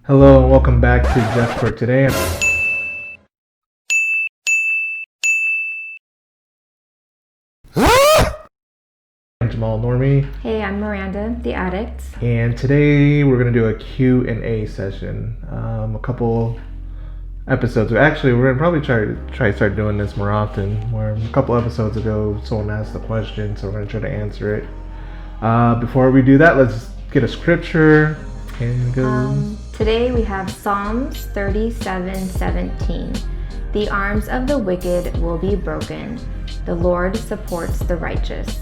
Hello and welcome back to Just for Today. I'm Jamal Normie. Hey, I'm Miranda, the addict. And today we're going to do a Q&A session. A couple episodes. Actually, we're going to probably try to start doing this more often. Where a couple episodes ago, someone asked a question, so we're going to try to answer it. Before we do that, let's get a scripture. And go. Today we have Psalms 37:17. The arms of the wicked will be broken. The Lord supports the righteous.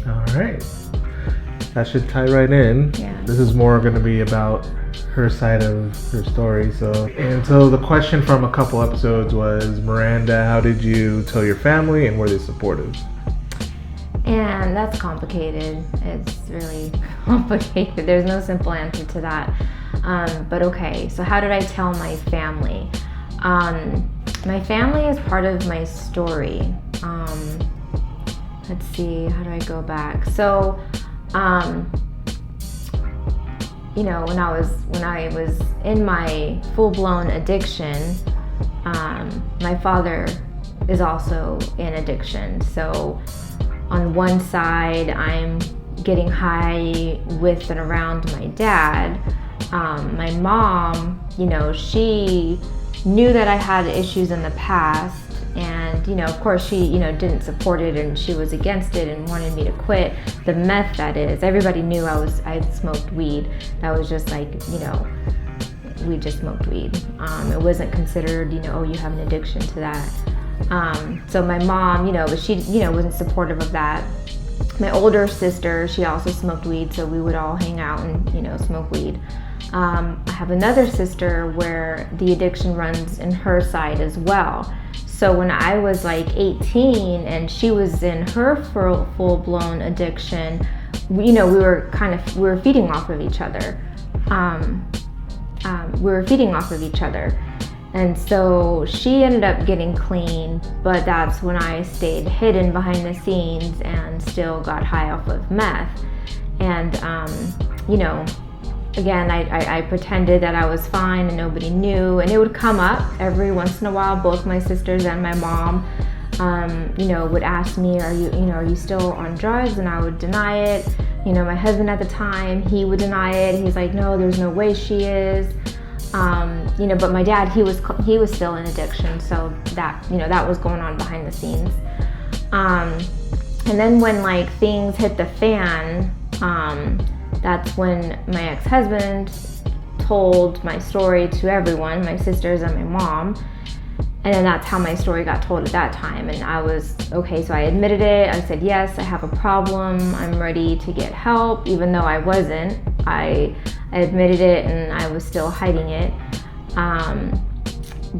All right. That should tie right in. Yeah. This is more going to be about her side of her story. So the question from a couple episodes was, Miranda, how did you tell your family and were they supportive? And that's complicated. It's really complicated. There's no simple answer to that. But okay, so how did I tell my family? My family is part of my story. Let's see, how do I go back? So, when I was in my full-blown addiction, my father is also in addiction. So on one side, I'm getting high with and around my dad. My mom, she knew that I had issues in the past, and of course she didn't support it, and she was against it and wanted me to quit the meth. That is, everybody knew I smoked weed. That was just like, we just smoked weed. It wasn't considered, oh, you have an addiction to that. So my mom, but she wasn't supportive of that. My older sister, she also smoked weed, so we would all hang out and smoke weed. I have another sister where the addiction runs in her side as well. So when I was like 18 and she was in her full-blown addiction, we were feeding off of each other. And so she ended up getting clean, but that's when I stayed hidden behind the scenes and still got high off of meth. And again, I pretended that I was fine and nobody knew, and it would come up every once in a while. Both my sisters and my mom, would ask me, are you still on drugs? And I would deny it. My husband at the time, he would deny it. He's like, no, there's no way she is. But my dad, he was still in addiction, so that was going on behind the scenes. And then when like things hit the fan, that's when my ex-husband told my story to everyone, my sisters and my mom. And then that's how my story got told at that time. And I was, okay, so I admitted it. I said, yes, I have a problem. I'm ready to get help, even though I wasn't. I admitted it and I was still hiding it.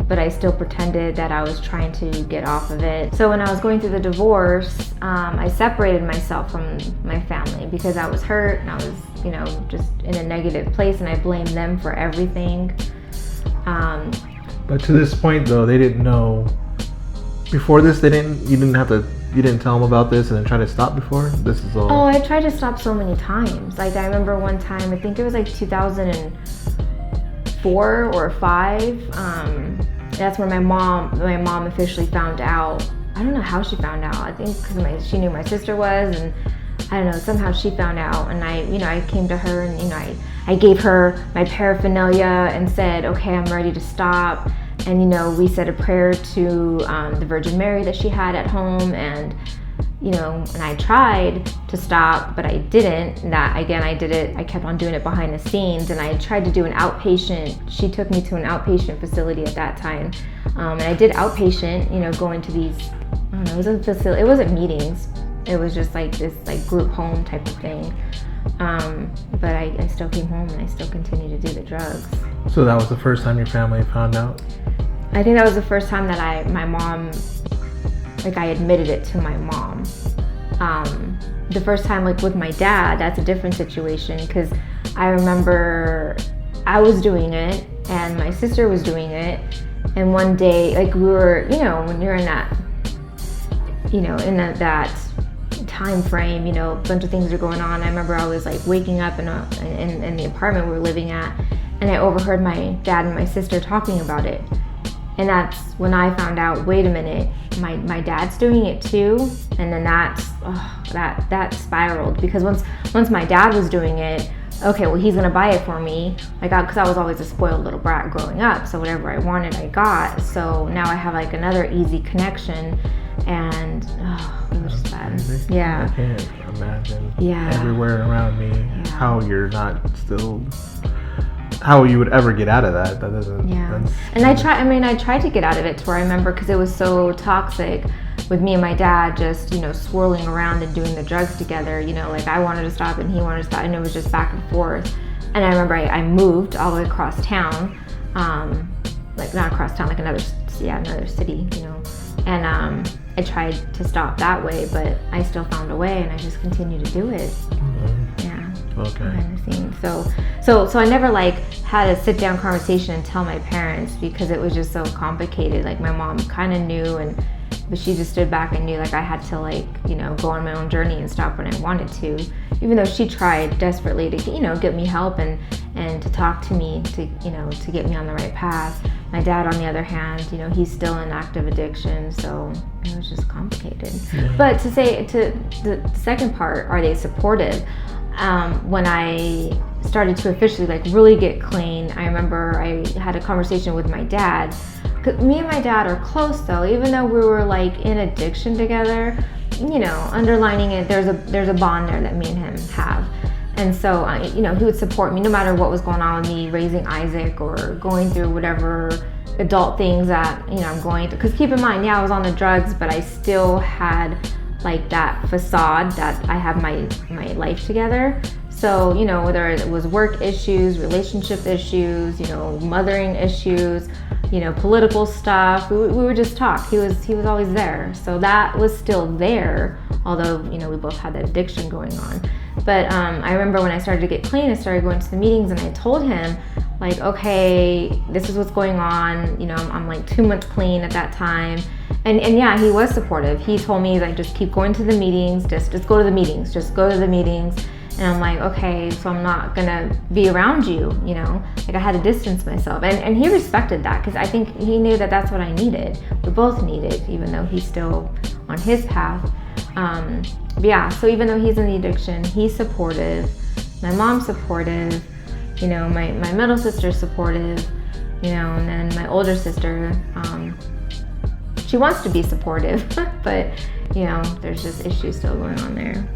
But I still pretended that I was trying to get off of it. So when I was going through the divorce, I separated myself from my family because I was hurt and I was, just in a negative place, and I blamed them for everything. But to this point, though, they didn't know. Before this, you didn't tell them about this and then try to stop before? This is all. Oh, I tried to stop so many times. Like, I remember one time, I think it was like 2004 or 5. That's when my mom officially found out. I don't know how she found out. I think because she knew my sister was, and I don't know, somehow she found out. And I came to her and I gave her my paraphernalia and said, okay, I'm ready to stop. And we said a prayer to the Virgin Mary that she had at home, and and I tried to stop, but I didn't. And that again, I kept on doing it behind the scenes, and I tried to do an outpatient. She took me to an outpatient facility at that time, and I did outpatient, going to these, I don't know, it was a facility. It wasn't meetings. It was just like this like group home type of thing. But I still came home and I still continued to do the drugs. So that was the first time your family found out? I think that was the first time that I admitted it to my mom. The first time, like with my dad, that's a different situation, because I remember I was doing it and my sister was doing it, and one day, like we were, when you're in that, that time frame, a bunch of things are going on. I remember I was like waking up in the apartment we were living at, and I overheard my dad and my sister talking about it. And that's when I found out, wait a minute, my dad's doing it too. And then that spiraled, because once my dad was doing it, okay, well, he's gonna buy it for me, because I was always a spoiled little brat growing up, so whatever I wanted I got. So now I have like another easy connection, and it was just bad. Yeah, I can't imagine. Yeah, everywhere around me, how you're not still, how you would ever get out of that. That doesn't. Yeah, and I tried to get out of it, to where I remember, because it was so toxic with me and my dad just, swirling around and doing the drugs together. I wanted to stop and he wanted to stop, and it was just back and forth. And I remember I moved all the way across town, not across town, another city, and I tried to stop that way, but I still found a way, and I just continued to do it. Yeah. Okay. Behind the scenes. So I never had a sit down conversation and tell my parents, because it was just so complicated. My mom kind of knew, but she just stood back and knew I had to go on my own journey and stop when I wanted to, even though she tried desperately to get me help and to talk to me to get me on the right path. My dad, on the other hand, he's still in active addiction, so it was just complicated. Yeah. But to the second part, are they supportive? When I started to officially really get clean, I remember I had a conversation with my dad. 'Cause me and my dad are close, though, even though we were in addiction together. Underlining it, there's a bond there that me and him have. And so, he would support me no matter what was going on with me raising Isaac or going through whatever adult things that I'm going through. Because keep in mind, I was on the drugs, but I still had that facade that I have my life together. So, whether it was work issues, relationship issues, mothering issues, political stuff, we would just talk. He was always there. So that was still there, although, we both had that addiction going on. But I remember when I started to get clean, I started going to the meetings, and I told him, okay, this is what's going on. I'm 2 months clean at that time. And yeah, he was supportive. He told me, just keep going to the meetings, just go to the meetings, just go to the meetings. And I'm okay, so I'm not gonna be around you, I had to distance myself. And he respected that, because I think he knew that that's what I needed. We both needed, even though he's still on his path. But yeah, so even though he's in the addiction, he's supportive. My mom's supportive. My middle sister's supportive. And then my older sister, she wants to be supportive, but there's just issues still going on there.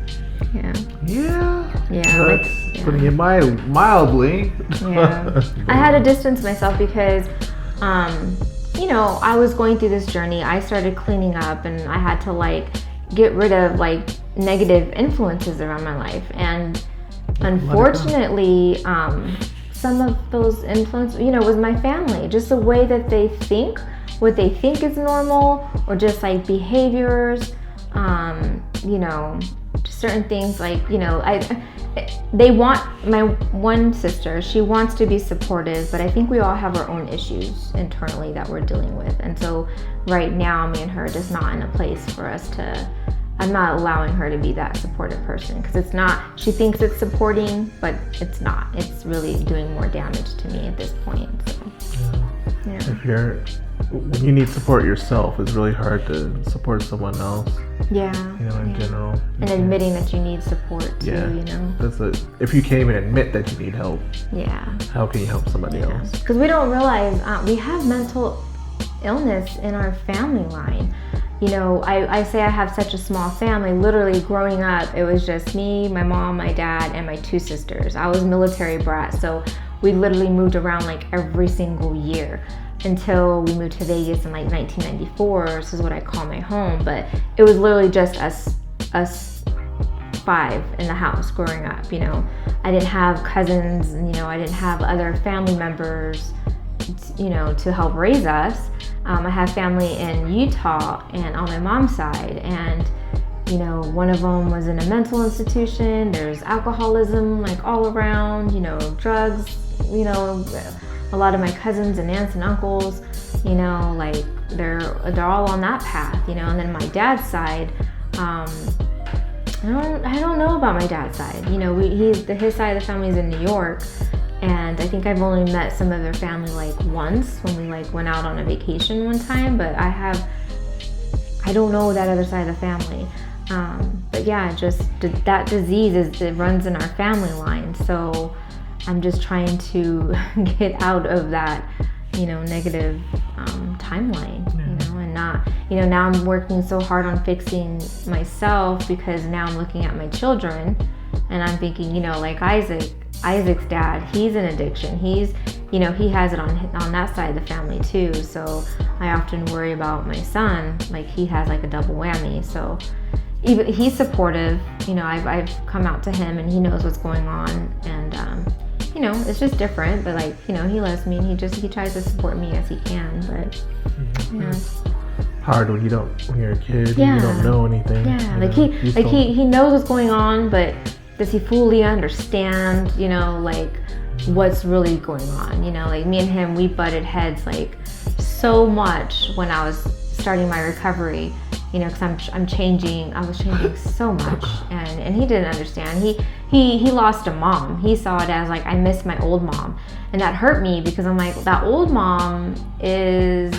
Yeah. That's putting it mildly. Yeah. I had to distance myself because, I was going through this journey. I started cleaning up, and I had to get rid of negative influences around my life. And unfortunately, some of those influences, was my family. Just the way that they think, what they think is normal, or just behaviors, just certain things they want, my one sister, she wants to be supportive, but I think we all have our own issues internally that we're dealing with. And so right now, me and her are just not in a place for us to, I'm not allowing her to be that supportive person, because it's not, she thinks it's supporting, but it's not. It's really doing more damage to me at this point. So, yeah. When you need support yourself, it's really hard to support someone else. Yeah. In general. And admitting that you need support too, That's if you can't even admit that you need help. Yeah. How can you help somebody else? Because we don't realize we have mental illness in our family line. I say I have such a small family. Literally growing up, it was just me, my mom, my dad, and my 2 sisters. I was a military brat, so we literally moved around every single year until we moved to Vegas in 1994. This is what I call my home, but it was literally just us 5 in the house growing up. I didn't have cousins, I didn't have other family members, to help raise us. I have family in Utah and on my mom's side, and one of them was in a mental institution. There's alcoholism all around, drugs, a lot of my cousins and aunts and uncles, they're all on that path, and then my dad's side, I don't know about my dad's side. His side of the family is in New York, And I think I've only met some of their family like once when we like went out on a vacation one time, but I don't know that other side of the family. But yeah, just that disease it runs in our family line. So I'm just trying to get out of that, negative timeline, and not, now I'm working so hard on fixing myself, because now I'm looking at my children and I'm thinking, like Isaac's dad, he's an addiction. He has it on that side of the family too. So I often worry about my son, like he has like a double whammy. So even he's supportive, I've come out to him and he knows what's going on, and it's just different, but like, he loves me and he tries to support me as he can, but it's hard when you're a kid and you don't know anything. Yeah, he knows what's going on, but does he fully understand, like what's really going on? Like me and him, we butted heads like so much when I was starting my recovery, because I was changing so much, and he didn't understand. He lost a mom. He saw it as like, I miss my old mom, and that hurt me, because I'm like, that old mom is,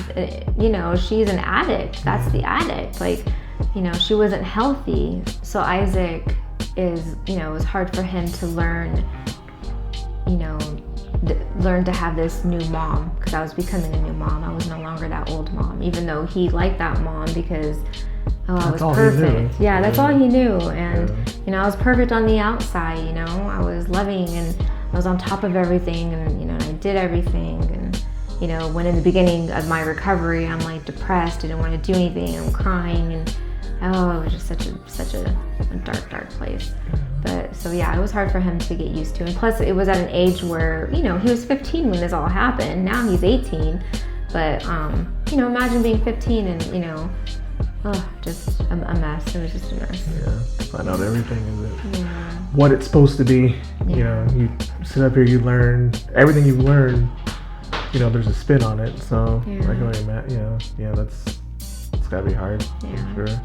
she's an addict. That's the addict. Like, she wasn't healthy. So Isaac is, it was hard for him to learn to have this new mom, because I was becoming a new mom. I was no longer that old mom, even though he liked that mom because I was perfect. Yeah, that's all he knew. And I was perfect on the outside. I was loving and I was on top of everything, and I did everything. And when in the beginning of my recovery, I'm like depressed, I didn't want to do anything, I'm crying, and it was just such a dark place. But so yeah, it was hard for him to get used to. And plus it was at an age where, he was 15 when this all happened. Now he's 18. But imagine being 15 and, just a mess. It was just a mess. Yeah. Find out everything is what it's supposed to be. Yeah. You sit up here, you learn everything you've learned, there's a spin on it. So I can only imagine, it's gotta be hard, for sure. Yeah.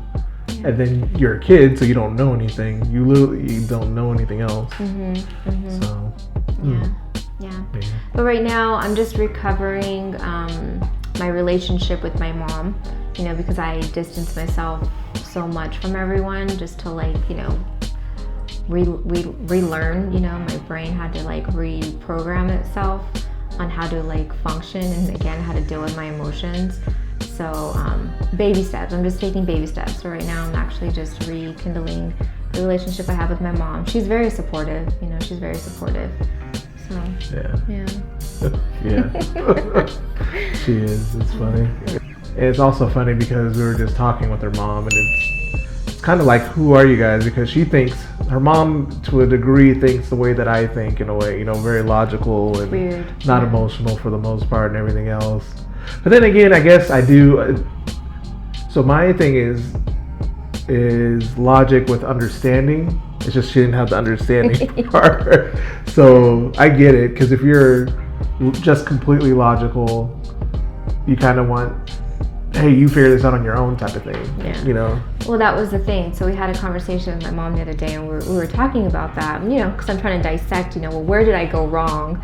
And then you're a kid, so you don't know anything. You literally don't know anything else. So yeah. But right now, I'm just recovering my relationship with my mom. Because I distanced myself so much from everyone, just to like, relearn. My brain had to like reprogram itself on how to like function, and again how to deal with my emotions. So baby steps. I'm just taking baby steps. So right now I'm actually just rekindling the relationship I have with my mom. She's very supportive. She's very supportive. So yeah. She is. It's funny. It's also funny because we were just talking with her mom, and it's kind of like, who are you guys? Because her mom to a degree thinks the way that I think, in a way, very logical and weird, not emotional for the most part and everything else. But then again, I guess I do. So my thing is logic with understanding. It's just she didn't have the understanding part. So I get it, because if you're just completely logical, you kind of want, hey, you figure this out on your own type of thing. Well, that was the thing. So we had a conversation with my mom the other day, and we were talking about that, because I'm trying to dissect, where did I go wrong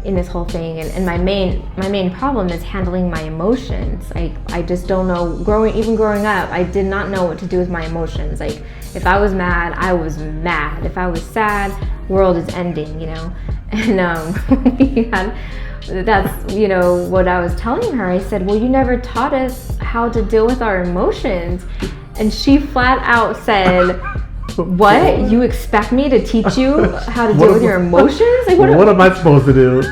in this whole thing? And my main problem is handling my emotions. I just don't know. Growing up, I did not know what to do with my emotions. Like, if I was mad, I was mad. If I was sad, world is ending, And that's what I was telling her. I said, well, you never taught us how to deal with our emotions. And she flat out said, what? You expect me to teach you how to deal with your emotions? Like, what am I supposed to do?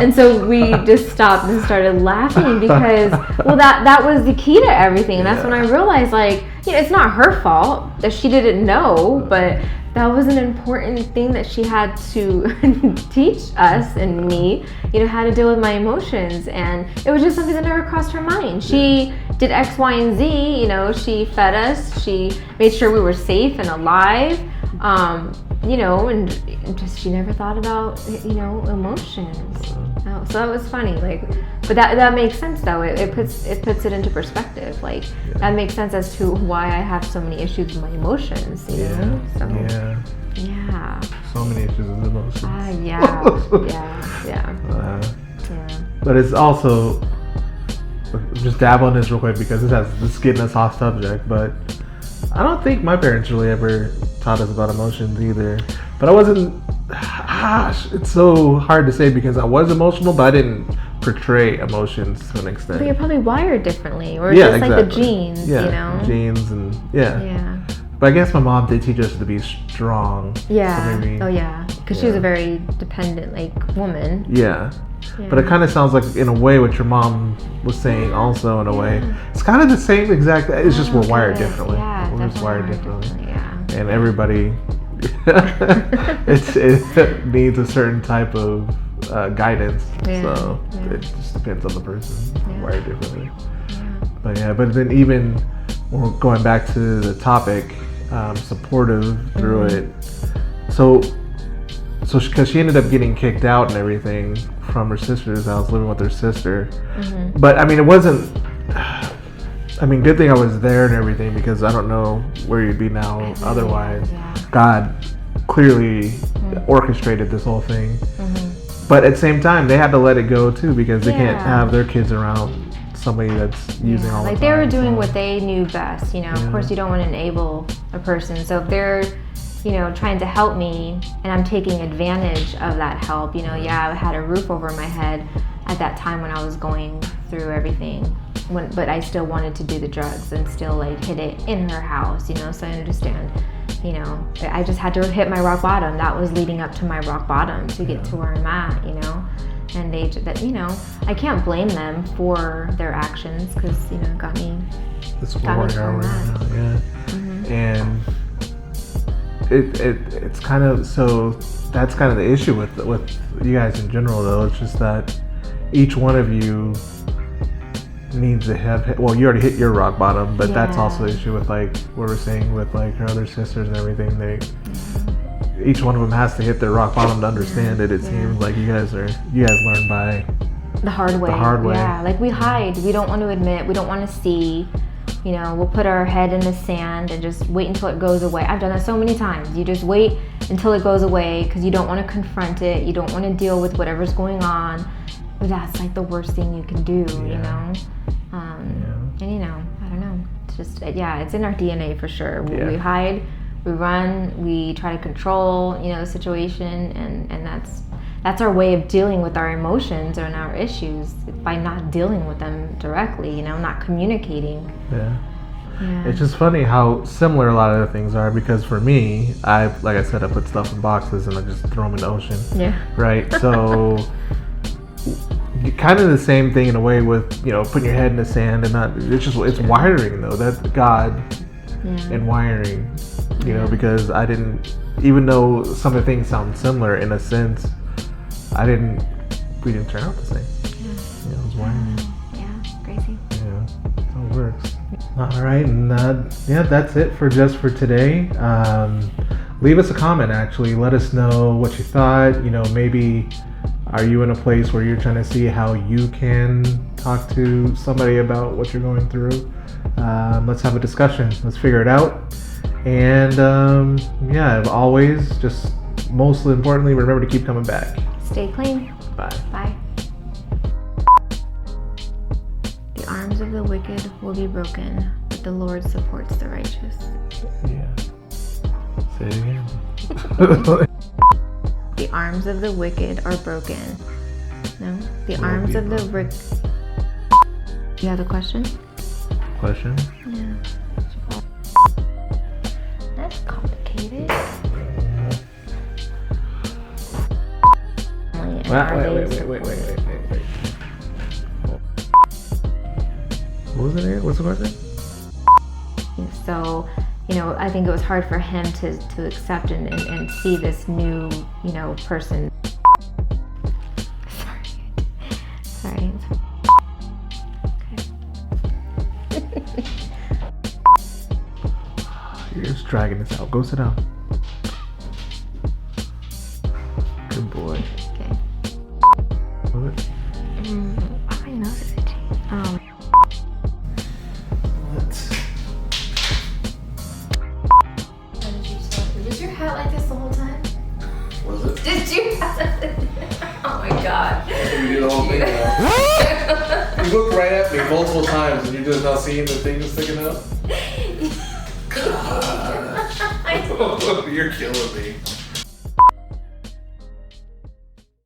and so we just stopped and started laughing, because that was the key to everything. And that's when I realized, like, it's not her fault that she didn't know, but that was an important thing that she had to teach us and me, how to deal with my emotions. And it was just something that never crossed her mind. She did X, Y, and Z, she fed us, she made sure we were safe and alive, and just she never thought about, emotions. So that was funny, but that makes sense though. It puts it into perspective. That makes sense as to why I have so many issues with my emotions, So so many issues with emotions. Yeah. But it's also, just dab on this real quick because this is getting us off subject, but I don't think my parents really ever taught us about emotions either. But I wasn't, it's so hard to say because I was emotional, but I didn't portray emotions to an extent. But you're probably wired differently, or just like the genes, you know? Genes and But I guess my mom did teach us to be strong. Yeah. So maybe, because she was a very dependent woman. Yeah. But it kind of sounds like, in a way, what your mom was saying also, in a way. It's kind of the same exact, it's just we're wired differently. Yeah, we're just wired differently. Yeah. And everybody, it needs a certain type of guidance. So it just depends on the person. Wired differently. Yeah. But then even when we're going back to the topic, supportive through it. So because she ended up getting kicked out and everything from her sister's house, living with her sister. But I mean, it wasn't. I mean, good thing I was there and everything, because I don't know where you'd be now otherwise. God clearly orchestrated this whole thing. But at the same time, they had to let it go too, because they can't have their kids around somebody that's using all the time. They were doing what they knew best, you know. Of course, you don't want to enable a person. So if they're, trying to help me and I'm taking advantage of that help, I had a roof over my head at that time when I was going through everything. But I still wanted to do the drugs and still hit it in her house, so I understand. I just had to hit my rock bottom. That was leading up to my rock bottom to get to where I'm at, And I can't blame them for their actions, because it got me to where I'm at. And it's kind of, so that's kind of the issue with you guys in general, though. It's just that each one of you needs to have, well, you already hit your rock bottom, but that's also the issue with what we're saying with her other sisters and everything. Each one of them has to hit their rock bottom to understand it. It seems like you guys learn by the hard way. Yeah, we hide. We don't want to admit. We don't want to see. We'll put our head in the sand and just wait until it goes away. I've done that so many times. You just wait until it goes away because you don't want to confront it. You don't want to deal with whatever's going on. But that's the worst thing you can do, And I don't know. It's just, it's in our DNA for sure. We hide, we run, we try to control, the situation, and that's our way of dealing with our emotions and our issues, by not dealing with them directly, not communicating. It's just funny how similar a lot of the things are, because for me, like I said, I put stuff in boxes and I just throw them in the ocean. Right? So kind of the same thing in a way with, putting your head in the sand and not, it's wiring though. That's God and wiring, because even though some of the things sound similar in a sense, we didn't turn out the same. It was wiring. Crazy. So it works. All right, and that's it for today. Leave us a comment, actually. Let us know what you thought. Maybe are you in a place where you're trying to see how you can talk to somebody about what you're going through? Let's have a discussion. Let's figure it out. And always, just mostly importantly, remember to keep coming back. Stay clean. Bye. Bye. The arms of the wicked will be broken, but the Lord supports the righteous. Say it again. The arms of the wicked are broken. No? The arms of the wicked. You have a question? Question? Yeah. That's complicated. Wait. What was it again? What's the question? So, I think it was hard for him to accept and see this new, person. Sorry. Okay. You're just dragging this out. Go sit down. Good boy. Okay. What? My nose is itchy. Let's. Was your hat like this the whole time? Oh my god. You do the whole thing now. You looked right at me multiple times and you're just not seeing the thing sticking out? God. You're killing me.